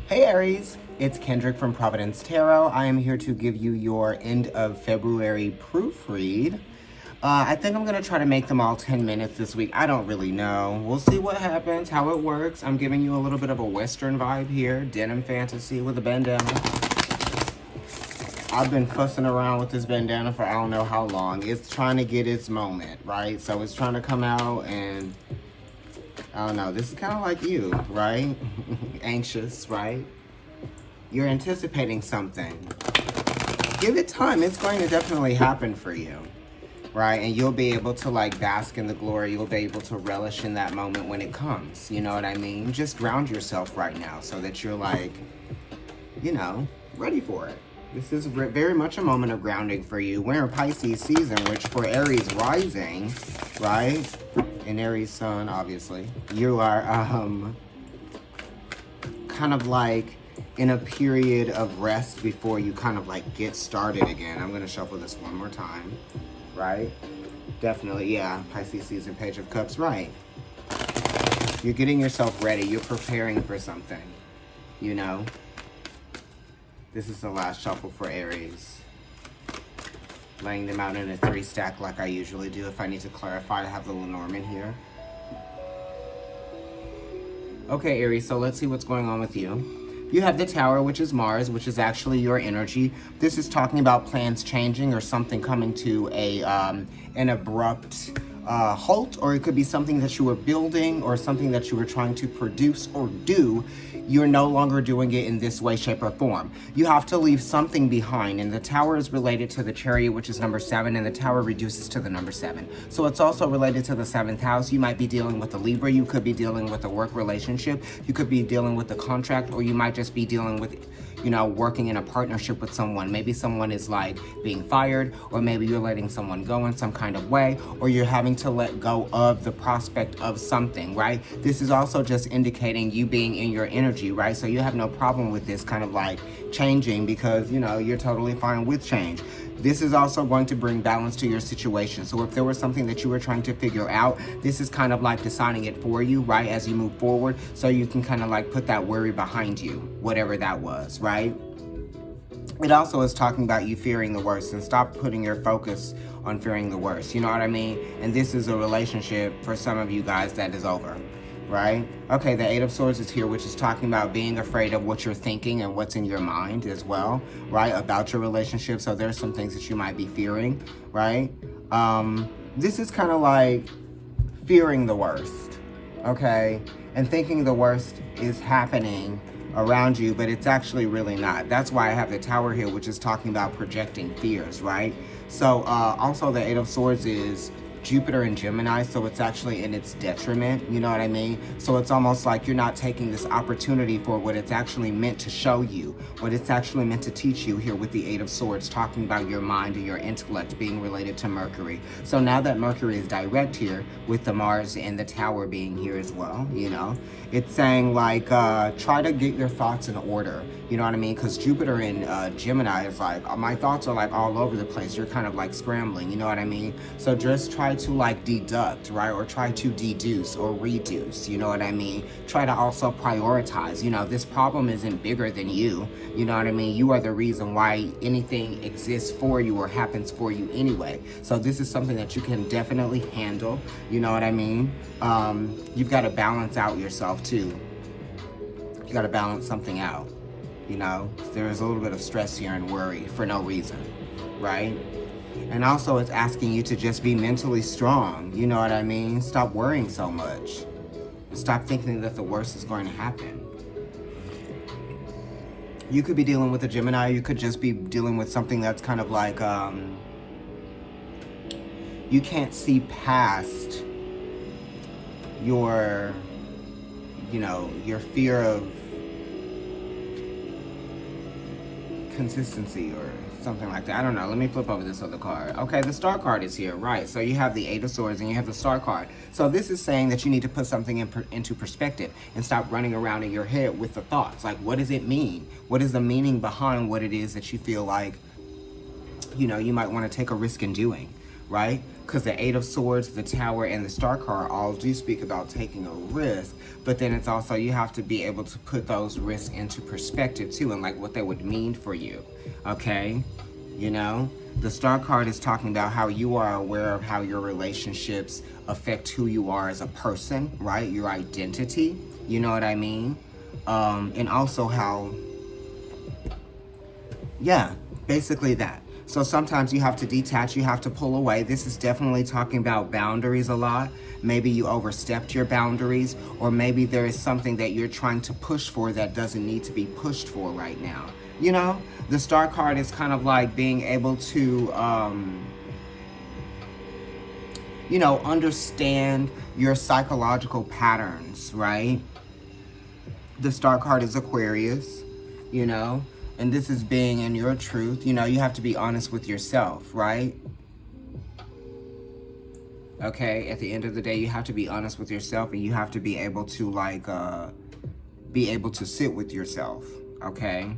Hey Aries, it's Kendrick from Providence Tarot. I am here to give you your end of February proofread. I think I'm going to try to make them all 10 minutes this week. I don't really know. We'll see what happens, how it works. I'm giving you a little bit of a Western vibe here. Denim fantasy with a bandana. I've been fussing around with this bandana for I don't know how long. It's trying to get its moment, right? So it's trying to come out and I don't know. This is kind of like you, right? Anxious, right? You're anticipating something. Give it time. It's going to definitely happen for you, right? And you'll be able to like bask in the glory. You'll be able to relish in that moment when it comes. You know what I mean? Just ground yourself right now so that you're like, you know, ready for it. This is very much a moment of grounding for you. We're in Pisces season, which for Aries rising, right? And Aries sun, obviously. You are kind of like in a period of rest before you kind of like get started again. I'm going to shuffle this one more time, right? Definitely, yeah. Pisces season, Page of Cups, right. You're getting yourself ready. You're preparing for something, you know? This is the last shuffle for Aries. Laying them out in a 3 stack like I usually do. If I need to clarify, I have the Lenormand here. Okay, Aries, so let's see what's going on with you. You have the Tower, which is Mars, which is actually your energy. This is talking about plans changing or something coming to an abrupt halt, or it could be something that you were building or something that you were trying to produce or do. You're no longer doing it in this way, shape, or form. You have to leave something behind, and the Tower is related to the Chariot, which is number 7, and the Tower reduces to the number 7. So it's also related to the 7th house. You might be dealing with a Libra. You could be dealing with a work relationship. You could be dealing with a contract, or you might just be dealing with, you know, working in a partnership with someone. Maybe someone is like being fired, or maybe you're letting someone go in some kind of way, or you're having to let go of the prospect of something, right? This is also just indicating you being in your energy, right? So you have no problem with this kind of like changing because, you know, you're totally fine with change. This is also going to bring balance to your situation. So if there was something that you were trying to figure out, this is kind of like deciding it for you, right? As you move forward, so you can kind of like put that worry behind you, whatever that was, right? It also is talking about you fearing the worst, and stop putting your focus on fearing the worst. You know what I mean? And this is a relationship for some of you guys that is over, right? Okay, the 8 of Swords is here, which is talking about being afraid of what you're thinking and what's in your mind as well, right? About your relationship. So there's some things that you might be fearing, right? This is kind of like fearing the worst, okay? And thinking the worst is happening around you, but it's actually really not. That's why I have the Tower here, which is talking about projecting fears, right? So also the 8 of Swords is Jupiter and Gemini, so it's actually in its detriment, you know what I mean? So it's almost like you're not taking this opportunity for what it's actually meant to show you, what it's actually meant to teach you here with the 8 of Swords, talking about your mind and your intellect being related to Mercury. So now that Mercury is direct here, with the Mars and the Tower being here as well, you know, it's saying like, try to get your thoughts in order, you know what I mean? Because Jupiter in Gemini is like, my thoughts are like all over the place. You're kind of like scrambling, you know what I mean? So just try to like deduct, right? Or try to deduce or reduce, you know what I mean? Try to also prioritize, you know, this problem isn't bigger than you know what I mean? You are the reason why anything exists for you or happens for you anyway. So this is something that you can definitely handle, you know what I mean? You've got to balance out yourself too. You got to balance something out, you know? There is a little bit of stress here and worry for no reason, right? And also it's asking you to just be mentally strong, you know what I mean? Stop worrying so much. Stop thinking that the worst is going to happen. You could be dealing with a Gemini, you could just be dealing with something that's kind of like, you can't see past your, you know, your fear of consistency or something like that. I don't know. Let me flip over this other card. Okay, the Star card is here, right? So you have the 8 of Swords and you have the Star card. So this is saying that you need to put something into perspective and stop running around in your head with the thoughts. Like, what does it mean? What is the meaning behind what it is that you feel like, you know, you might want to take a risk in doing, right? Because the Eight of Swords, the Tower, and the Star card all do speak about taking a risk, but then it's also, you have to be able to put those risks into perspective too, and like what they would mean for you, okay? You know, the Star card is talking about how you are aware of how your relationships affect who you are as a person, right? Your identity, you know what I mean? And also how, yeah, basically that. So sometimes you have to detach, you have to pull away. This is definitely talking about boundaries a lot. Maybe you overstepped your boundaries, or maybe there is something that you're trying to push for that doesn't need to be pushed for right now. You know, the Star card is kind of like being able to, you know, understand your psychological patterns, right? The Star card is Aquarius, you know, and this is being in your truth. You know, you have to be honest with yourself, right? Okay, at the end of the day, you have to be honest with yourself, and you have to be able to, like, be able to sit with yourself, okay?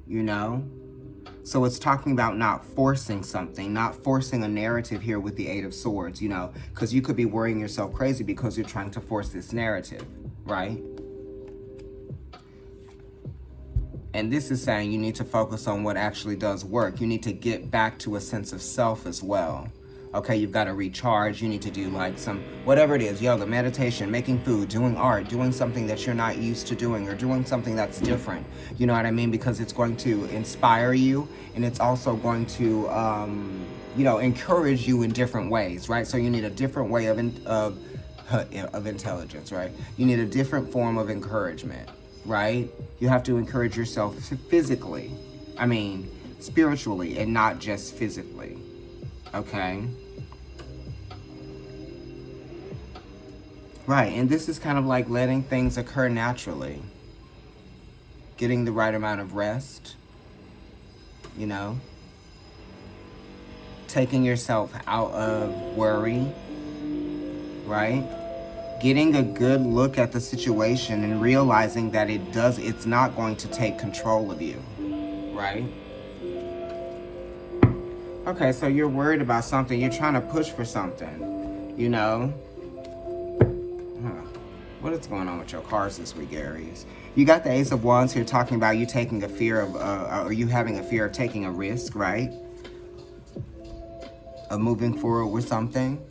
You know? So it's talking about not forcing something, not forcing a narrative here with the Eight of Swords, you know, because you could be worrying yourself crazy because you're trying to force this narrative, right? And this is saying you need to focus on what actually does work. You need to get back to a sense of self as well. Okay, you've got to recharge. You need to do like some, whatever it is, yoga, meditation, making food, doing art, doing something that you're not used to doing, or doing something that's different. You know what I mean? Because it's going to inspire you, and it's also going to, you know, encourage you in different ways, right? So you need a different way of intelligence, right? You need a different form of encouragement, right? You have to encourage yourself physically, spiritually, and not just physically, okay? Right, and this is kind of like letting things occur naturally. Getting the right amount of rest, you know? Taking yourself out of worry, right? Getting a good look at the situation and realizing that it's not going to take control of you, right? Okay, so you're worried about something. You're trying to push for something, you know? What is going on with your cards this week, Aries? You got the Ace of Wands here talking about you taking a fear of, or you having a fear of taking a risk, right? Of moving forward with something.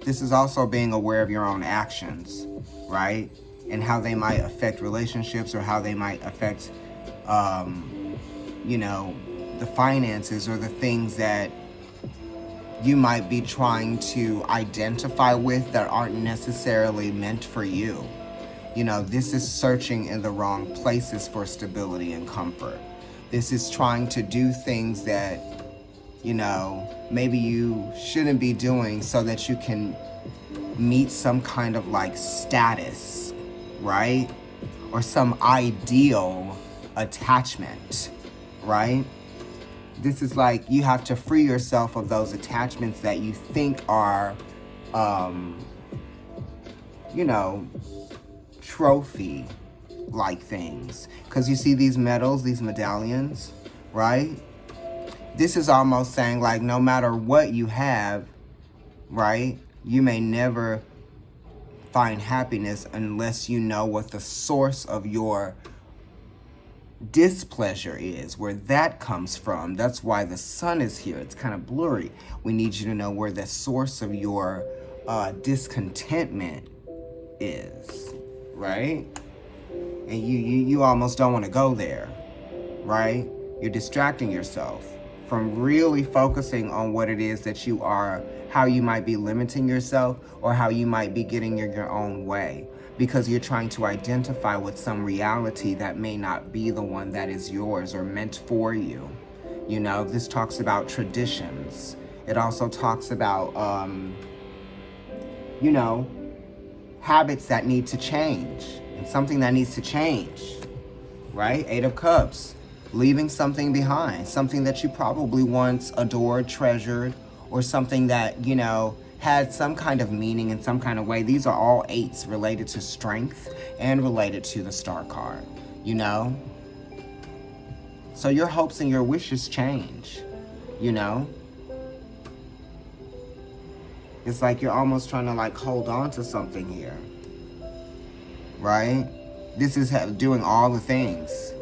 This is also being aware of your own actions, right? And how they might affect relationships, or how they might affect, you know, the finances or the things that you might be trying to identify with that aren't necessarily meant for you. You know, this is searching in the wrong places for stability and comfort. This is trying to do things that, you know, maybe you shouldn't be doing so that you can meet some kind of like status, right? Or some ideal attachment, right? This is like you have to free yourself of those attachments that you think are, you know, trophy-like things. Because you see these medals, these medallions, right? This is almost saying like no matter what you have, right, you may never find happiness unless you know what the source of your displeasure is, where that comes from. That's why the sun is here. It's kind of blurry. We need you to know where the source of your discontentment is, right? And you almost don't want to go there, right? You're distracting yourself from really focusing on what it is that you are, how you might be limiting yourself, or how you might be getting in your own way, because you're trying to identify with some reality that may not be the one that is yours or meant for you. You know, this talks about traditions. It also talks about, you know, habits that need to change, and something that needs to change, right? Eight of Cups, leaving something behind, something that you probably once adored, treasured, or something that, you know, had some kind of meaning in some kind of way. These are all eights related to strength and related to the Star card, you know? So your hopes and your wishes change, you know? It's like you're almost trying to like hold on to something here, right? This is doing all the things,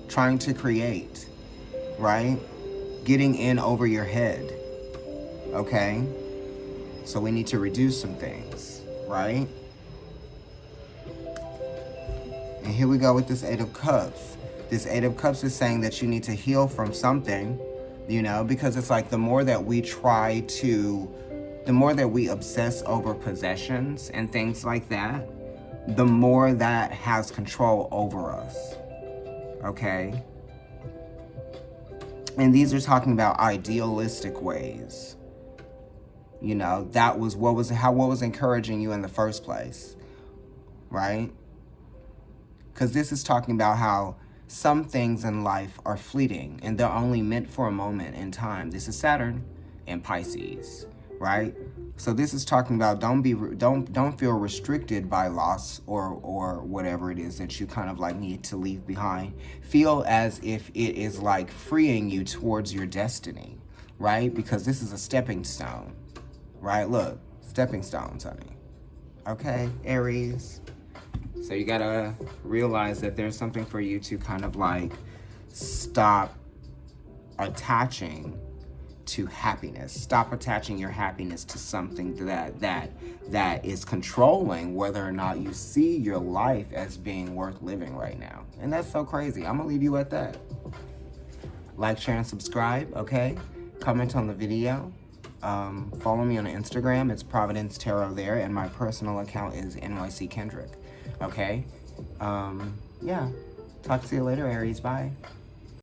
trying to create, right? Getting in over your head, okay? So we need to reduce some things, right? And here we go with this Eight of Cups. This Eight of Cups is saying that you need to heal from something, you know, because it's like the more that we obsess over possessions and things like that, the more that has control over us, okay? And these are talking about idealistic ways. You know, that was what was encouraging you in the first place, right? Because this is talking about how some things in life are fleeting and they're only meant for a moment in time. This is Saturn and Pisces, right? So this is talking about don't feel restricted by loss or whatever it is that you kind of like need to leave behind. Feel as if it is like freeing you towards your destiny, right? Because this is a stepping stone, right? Look, stepping stones, honey. Okay, Aries. So you gotta realize that there's something for you to kind of like stop attaching to happiness. Stop attaching your happiness to something that is controlling whether or not you see your life as being worth living right now. And that's so crazy. I'm gonna leave you at that. Like, share, and subscribe, okay? Comment on the video. Follow me on Instagram. It's Providence Tarot there, and my personal account is NYC Kendrick. Okay? Yeah. Talk to you later, Aries. Bye.